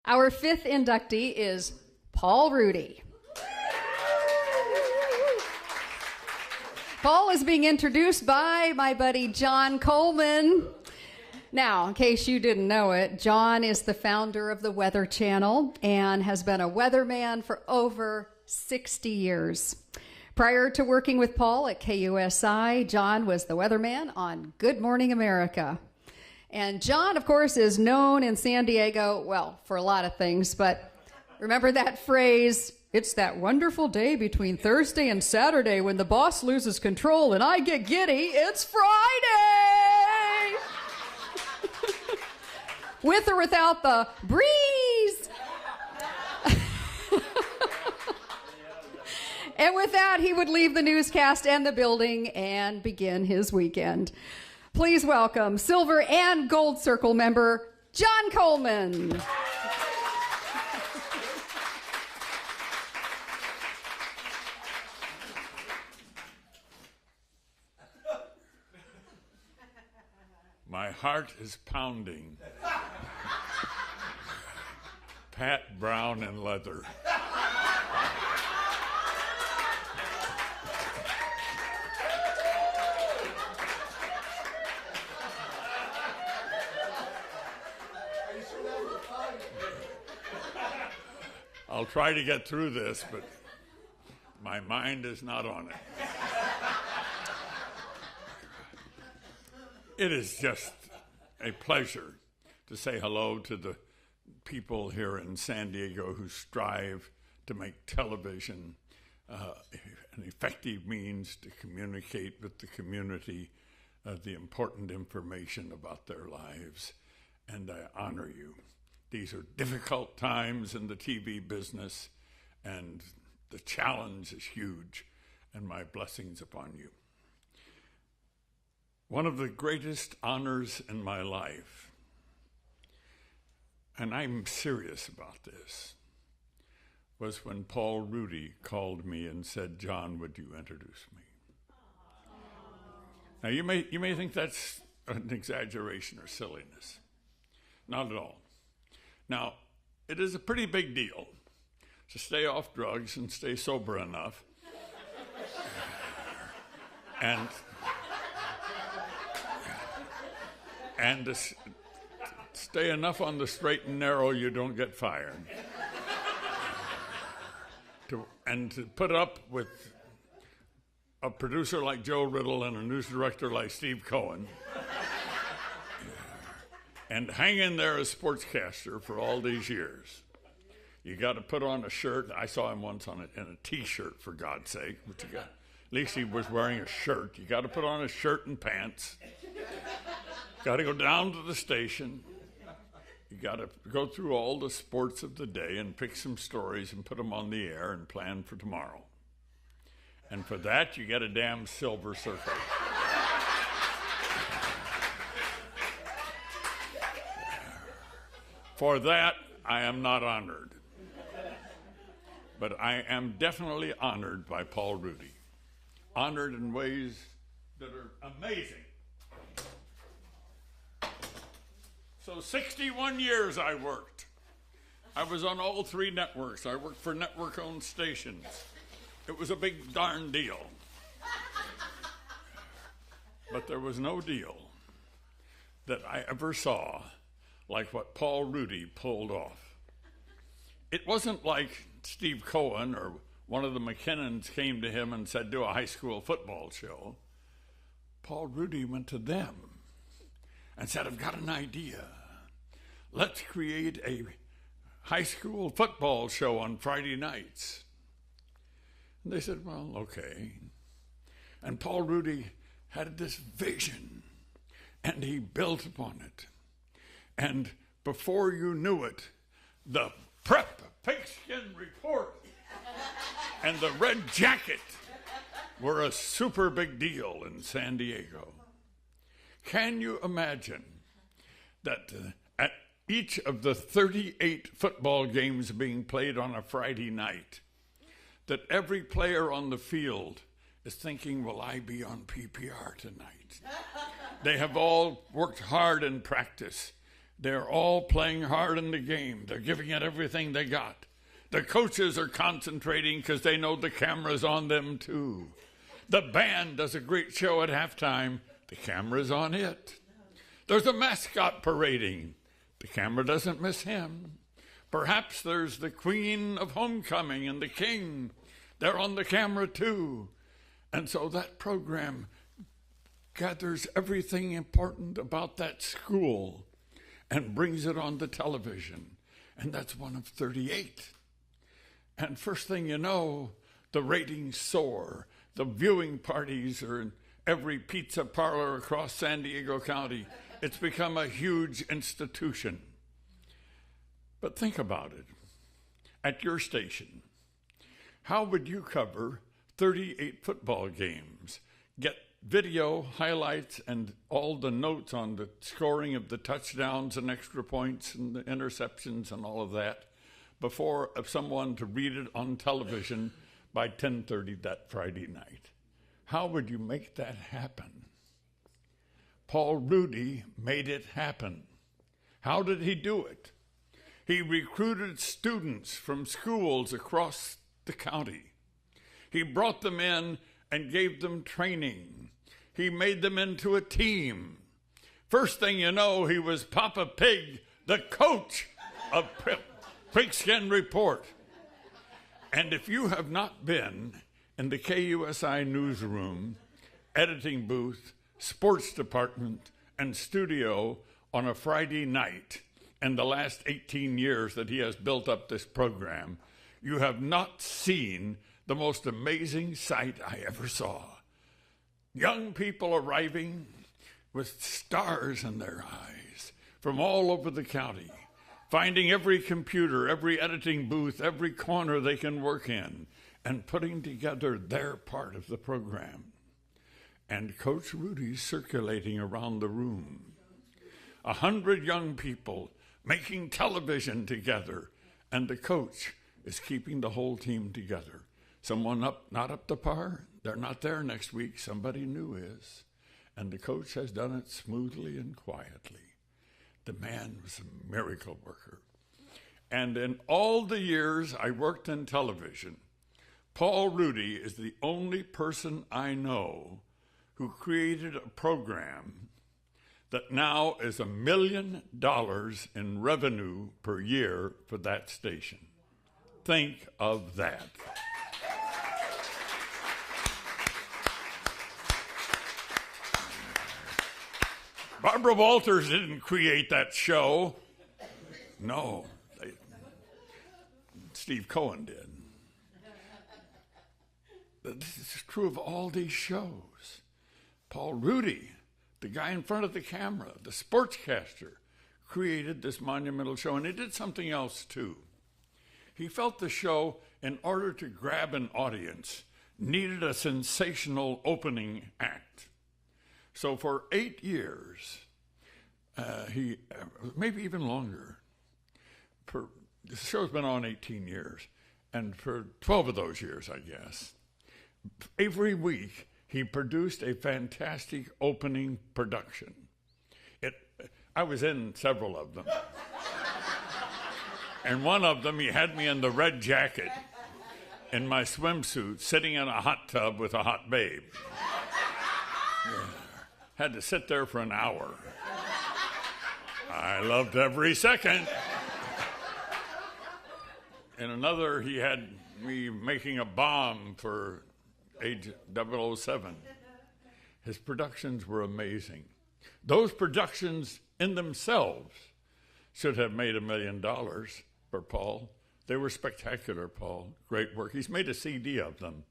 Our fifth inductee is Paul Rudy. Paul is being introduced by my buddy John Coleman. Now, in case you didn't know it, John is the founder of the Weather Channel and has been a weatherman for over 60 years. Prior to working with Paul at KUSI, John was the weatherman on Good Morning America. And John, of course, is known in San Diego, well, for a lot of things, but remember that phrase, "It's that wonderful day between Thursday and Saturday when the boss loses control and I get giddy. It's Friday!" With or without the breeze. And with that, he would leave the newscast and the building and begin his weekend. Please welcome Silver and Gold Circle member, John Coleman. My heart is pounding. Pat Brown and leather. I'll try to get through this, but my mind is not on it. It is just a pleasure to say hello to the people here in San Diego who strive to make television an effective means to communicate with the community the important information about their lives, and I honor you. These are difficult times in the TV business, and the challenge is huge, and my blessings upon you. One of the greatest honors in my life, and I'm serious about this, was when Paul Rudy called me and said, "John, would you introduce me?" Now, you may think that's an exaggeration or silliness. Not at all. Now, it is a pretty big deal to stay off drugs and stay sober enough and to stay enough on the straight and narrow you don't get fired. And to put up with a producer like Joe Riddle and a news director like Steve Cohen and hang in there as sportscaster for all these years. You got to put on a shirt. I saw him once in a T-shirt, for God's sake. But at least he was wearing a shirt. You got to put on a shirt and pants. Got to go down to the station. You got to go through all the sports of the day and pick some stories and put them on the air and plan for tomorrow. And for that, you get a damn silver circle. For that, I am not honored. But I am definitely honored by Paul Rudy. Honored in ways that are amazing. So 61 years I worked. I was on all three networks. I worked for network-owned stations. It was a big darn deal. But there was no deal that I ever saw like what Paul Rudy pulled off. It wasn't like Steve Cohen or one of the McKinnons came to him and said, "Do a high school football show." Paul Rudy went to them and said, "I've got an idea. Let's create a high school football show on Friday nights." And they said, "Well, okay." And Paul Rudy had this vision, and he built upon it. And before you knew it, the Prep Pigskin Report and the Red Jacket were a super big deal in San Diego. Can you imagine that at each of the 38 football games being played on a Friday night, that every player on the field is thinking, "Will I be on PPR tonight?" They have all worked hard in practice. They're all playing hard in the game. They're giving it everything they got. The coaches are concentrating because they know the camera's on them too. The band does a great show at halftime. The camera's on it. There's a mascot parading. The camera doesn't miss him. Perhaps there's the queen of homecoming and the king. They're on the camera too. And so that program gathers everything important about that school and brings it on the television. And that's one of 38. And first thing you know, the ratings soar. The viewing parties are in every pizza parlor across San Diego County. It's become a huge institution. But think about it. At your station, how would you cover 38 football games, get video highlights and all the notes on the scoring of the touchdowns and extra points and the interceptions and all of that before someone to read it on television by 10:30 that Friday night? How would you make that happen? Paul Rudy made it happen. How did he do it? He recruited students from schools across the county. He brought them in and gave them training. He made them into a team. First thing you know, he was Papa Pig, the coach of Pigskin Report. And if you have not been in the KUSI newsroom, editing booth, sports department, and studio on a Friday night in the last 18 years that he has built up this program, you have not seen the most amazing sight I ever saw. Young people arriving with stars in their eyes from all over the county, finding every computer, every editing booth, every corner they can work in, and putting together their part of the program. And Coach Rudy's circulating around the room. 100 young people making television together, and the coach is keeping the whole team together. Someone not up to par, they're not there next week, somebody new is. And the coach has done it smoothly and quietly. The man was a miracle worker. And in all the years I worked in television, Paul Rudy is the only person I know who created a program that now is $1 million in revenue per year for that station. Think of that. Barbara Walters didn't create that show. No, Steve Cohen did. This is true of all these shows. Paul Rudy, the guy in front of the camera, the sportscaster, created this monumental show, and he did something else too. He felt the show, in order to grab an audience, needed a sensational opening act. So for 8 years, maybe even longer, the show's been on 18 years, and for 12 of those years, I guess, every week he produced a fantastic opening production. I was in several of them. And one of them, he had me in the red jacket in my swimsuit, sitting in a hot tub with a hot babe. Yeah. Had to sit there for an hour. I loved every second. In another, he had me making a bomb for Age 007. His productions were amazing. Those productions in themselves should have made $1 million for Paul. They were spectacular, Paul. Great work. He's made a CD of them.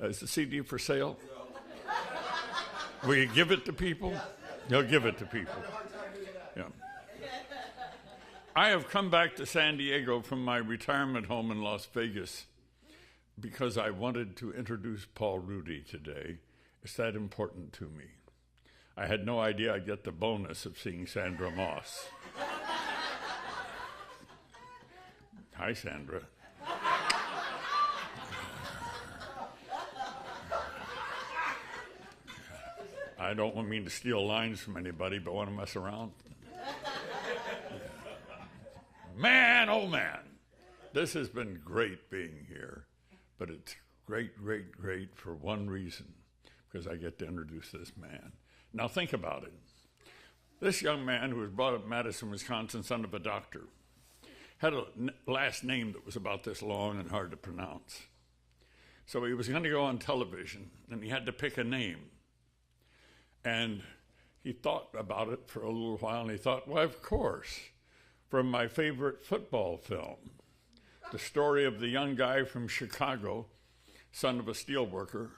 Is the CD for sale? Will you give it to people? He'll give it to people. Yeah. I have come back to San Diego from my retirement home in Las Vegas because I wanted to introduce Paul Rudy today. It's that important to me. I had no idea I'd get the bonus of seeing Sandra Moss. Hi, Sandra. I don't mean to steal lines from anybody, but want to mess around. Man, oh man, this has been great being here, but it's great, great, great for one reason, because I get to introduce this man. Now think about it. This young man who was brought up in Madison, Wisconsin, son of a doctor, had a last name that was about this long and hard to pronounce. So he was going to go on television, and he had to pick a name. And he thought about it for a little while, and he thought, well, of course, from my favorite football film, the story of the young guy from Chicago, son of a steelworker,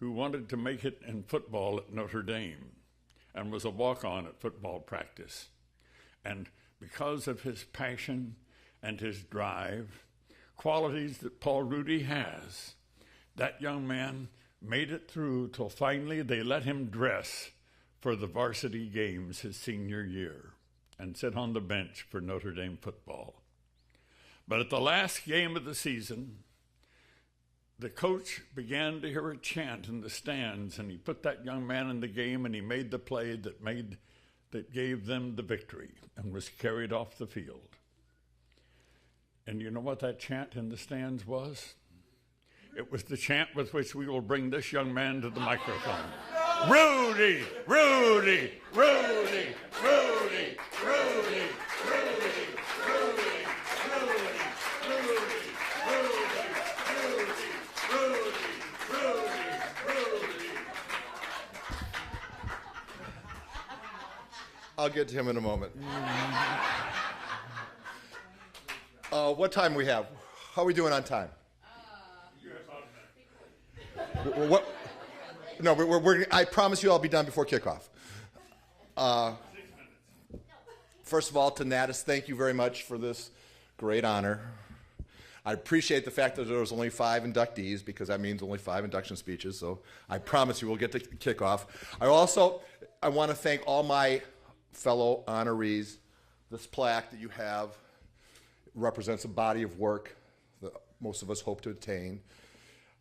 who wanted to make it in football at Notre Dame and was a walk-on at football practice. And because of his passion and his drive, qualities that Paul Rudy has, that young man made it through till finally they let him dress for the varsity games his senior year and sit on the bench for Notre Dame football. But at the last game of the season, the coach began to hear a chant in the stands, and he put that young man in the game, and he made the play that gave them the victory and was carried off the field. And you know what that chant in the stands was? It was the chant with which we will bring this young man to the microphone. Rudy, Rudy, Rudy, Rudy, Rudy, Rudy, Rudy, I'll get to him in a moment. What time do we have? How are we doing on time? What? No, I promise you I'll be done before kickoff. First of all, to NATAS, thank you very much for this great honor. I appreciate the fact that there was only 5 inductees, because that means only 5 induction speeches, so I promise you we'll get to kickoff. I want to thank all my fellow honorees. This plaque that you have represents a body of work that most of us hope to attain.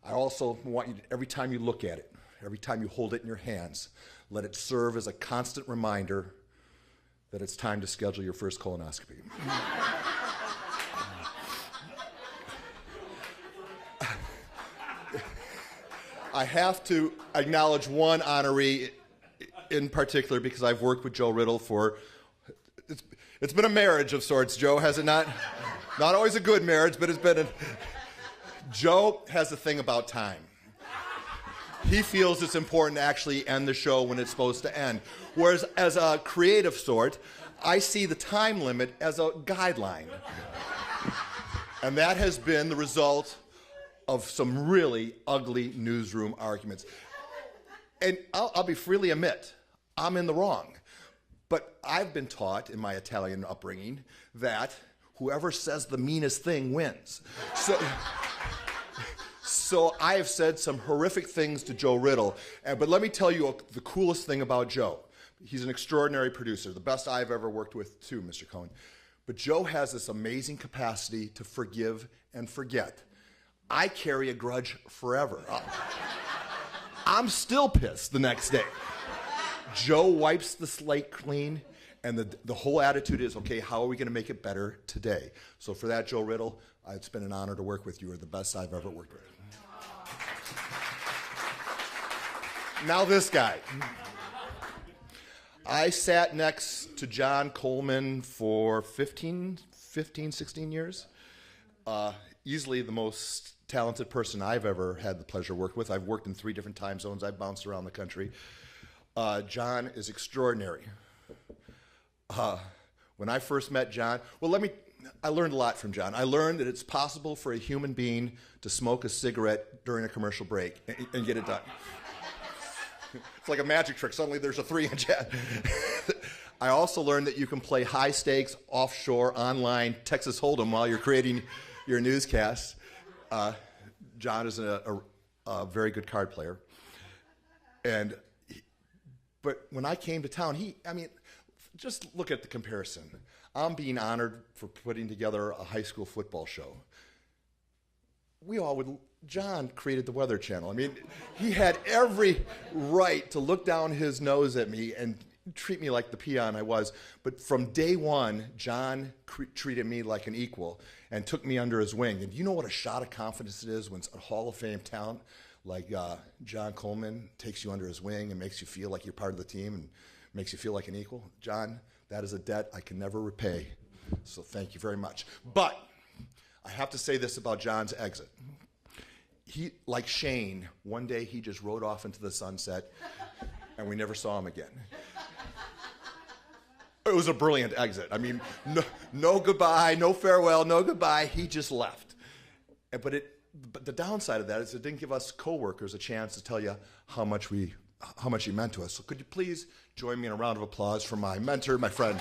I also want you to, every time you look at it, every time you hold it in your hands, let it serve as a constant reminder that it's time to schedule your first colonoscopy. I have to acknowledge one honoree in particular, because I've worked with Joe Riddle for, it's been a marriage of sorts, Joe, has it not? Not always a good marriage, but it's been Joe has a thing about time. He feels it's important to actually end the show when it's supposed to end. Whereas as a creative sort, I see the time limit as a guideline. And that has been the result of some really ugly newsroom arguments. And I'll be freely admit, I'm in the wrong. But I've been taught in my Italian upbringing that whoever says the meanest thing wins. So I have said some horrific things to Joe Riddle, but let me tell you the coolest thing about Joe. He's an extraordinary producer, the best I've ever worked with too, Mr. Cohen. But Joe has this amazing capacity to forgive and forget. I carry a grudge forever. I'm still pissed the next day. Joe wipes the slate clean, and the whole attitude is, okay, how are we going to make it better today? So for that, Joe Riddle, it's been an honor to work with you. You're the best I've ever worked with. Now this guy. I sat next to John Coleman for 16 years. Easily the most talented person I've ever had the pleasure to work with. I've worked in 3 different time zones. I've bounced around the country. John is extraordinary. When I first met John, I learned a lot from John. I learned that it's possible for a human being to smoke a cigarette during a commercial break and get it done. It's like a magic trick. Suddenly there's a 3-inch ad. I also learned that you can play high stakes, offshore, online, Texas Hold'em while you're creating your newscast. John is a very good card player. But when I came to town, just look at the comparison. I'm being honored for putting together a high school football show. John created the Weather Channel. He had every right to look down his nose at me and treat me like the peon I was. But from day one, John treated me like an equal and took me under his wing. And you know what a shot of confidence it is when a Hall of Fame talent like John Coleman takes you under his wing and makes you feel like you're part of the team and makes you feel like an equal? John, that is a debt I can never repay. So thank you very much. But I have to say this about John's exit. He, like Shane, one day he just rode off into the sunset and we never saw him again. It was a brilliant exit. I mean, no goodbye, no farewell, no goodbye. He just left. But the downside of that is it didn't give us coworkers a chance to tell you how much he meant to us. So could you please join me in a round of applause for my mentor, my friend.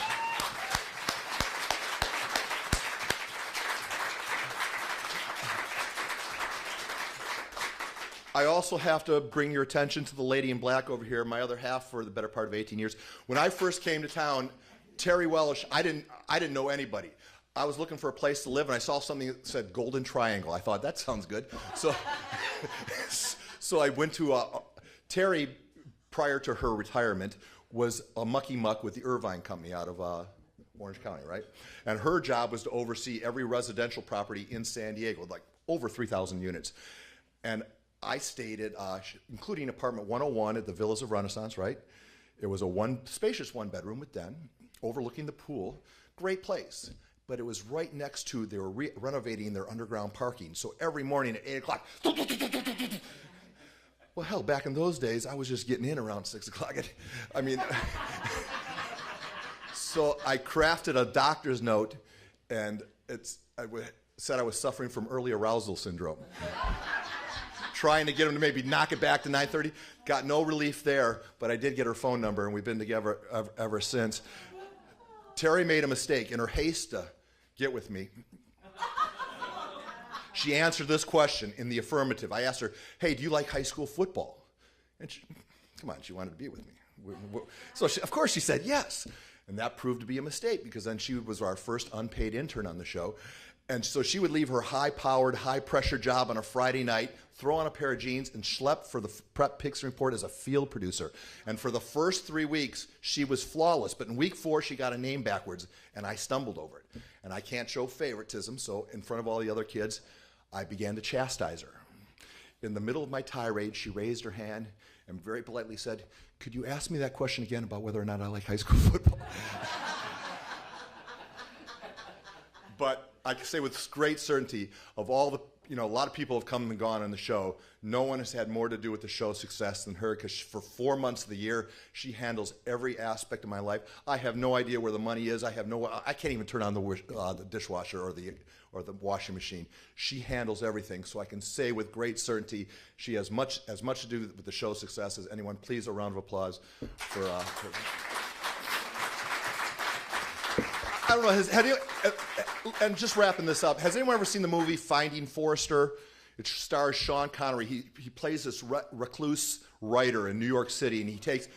I also have to bring your attention to the lady in black over here, my other half for the better part of 18 years. When I first came to town, Terry Welsh, I didn't know anybody. I was looking for a place to live, and I saw something that said Golden Triangle. I thought, that sounds good. So I went to Terry, prior to her retirement, was a mucky muck with the Irvine Company out of Orange County, right? And her job was to oversee every residential property in San Diego, like over 3,000 units. And I stayed at, including apartment 101 at the Villas of Renaissance, right? It was a spacious one-bedroom with den, overlooking the pool. Great place. But it was right next to, they were renovating their underground parking. So every morning at 8 o'clock, well, hell, back in those days, I was just getting in around 6 o'clock. I mean, so I crafted a doctor's note, and said I was suffering from early arousal syndrome. Trying to get him to maybe knock it back to 9:30. Got no relief there, but I did get her phone number, and we've been together ever since. Terry made a mistake. In her haste to get with me, she answered this question in the affirmative. I asked her, hey, do you like high school football? And she wanted to be with me. So of course she said yes. And that proved to be a mistake, because then she was our first unpaid intern on the show. And so she would leave her high-powered, high-pressure job on a Friday night, throw on a pair of jeans, and schlep for the Prep Picks Report as a field producer. And for the first 3 weeks, she was flawless. But in week 4, she got a name backwards, and I stumbled over it. And I can't show favoritism, so in front of all the other kids, I began to chastise her. In the middle of my tirade, she raised her hand and very politely said, could you ask me that question again about whether or not I like high school football? But I can say with great certainty, of all the, a lot of people have come and gone on the show, no one has had more to do with the show's success than her, because for 4 months of the year, she handles every aspect of my life. I have no idea where the money is. I can't even turn on the dishwasher or the washing machine. She handles everything, so I can say with great certainty, she has as much to do with the show's success as anyone. Please, a round of applause for I don't know, and just wrapping this up, has anyone ever seen the movie Finding Forrester? It stars Sean Connery. He plays this recluse writer in New York City, and he takes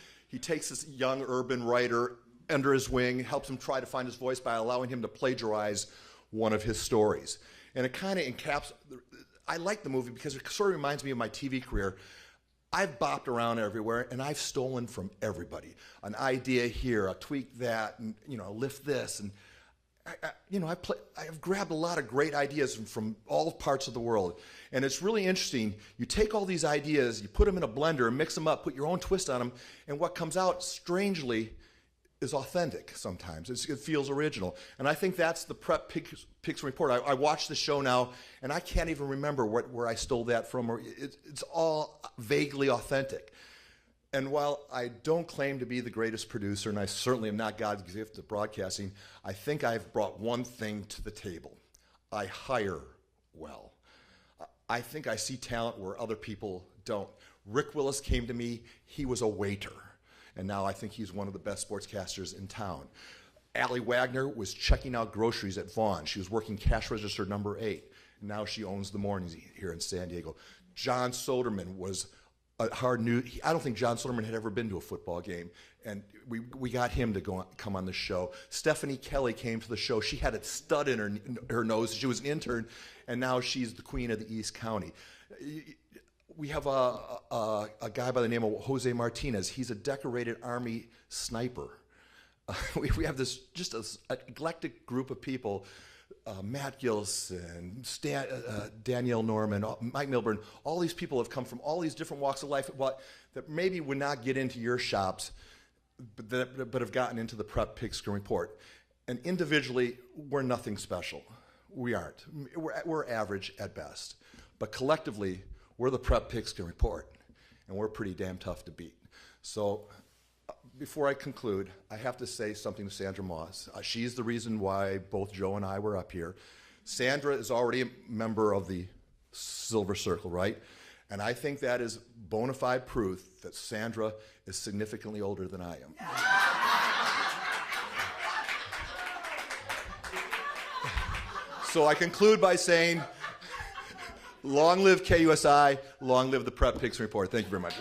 this young urban writer under his wing, helps him try to find his voice by allowing him to plagiarize one of his stories. And it kind of I like the movie because it sort of reminds me of my TV career. I've bopped around everywhere, and I've stolen from everybody. An idea here, a tweak that, and lift this, and I've grabbed a lot of great ideas from all parts of the world. And it's really interesting. You take all these ideas, you put them in a blender, and mix them up, put your own twist on them, and what comes out, strangely, is authentic sometimes. It feels original. And I think that's the Prep Picks Report. I watch the show now, and I can't even remember where I stole that from. Or it's all vaguely authentic. And while I don't claim to be the greatest producer, and I certainly am not God's gift at broadcasting, I think I've brought one thing to the table. I hire well. I think I see talent where other people don't. Rick Willis came to me. He was a waiter. And now I think he's one of the best sportscasters in town. Allie Wagner was checking out groceries at Vaughn. She was working cash register number 8. Now she owns the mornings here in San Diego. John Soderman was a hard news. I don't think John Soderman had ever been to a football game, and we got him to come on the show. Stephanie Kelly came to the show. She had a stud in her nose. She was an intern, and now she's the queen of the East County. We have a guy by the name of Jose Martinez. He's a decorated Army sniper. We have this just an eclectic group of people. Matt Gilson, Danielle Norman, Mike Milburn, all these people have come from all these different walks of life that maybe would not get into your shops, but have gotten into the Prep Pigskin Report. And individually, we're nothing special. We aren't. We're average at best. But collectively, we're the Prep Pigskin Report, and we're pretty damn tough to beat. So before I conclude, I have to say something to Sandra Moss. She's the reason why both Joe and I were up here. Sandra is already a member of the Silver Circle, right? And I think that is bona fide proof that Sandra is significantly older than I am. So I conclude by saying, long live KUSI, long live the Prep Pigskin Report. Thank you very much.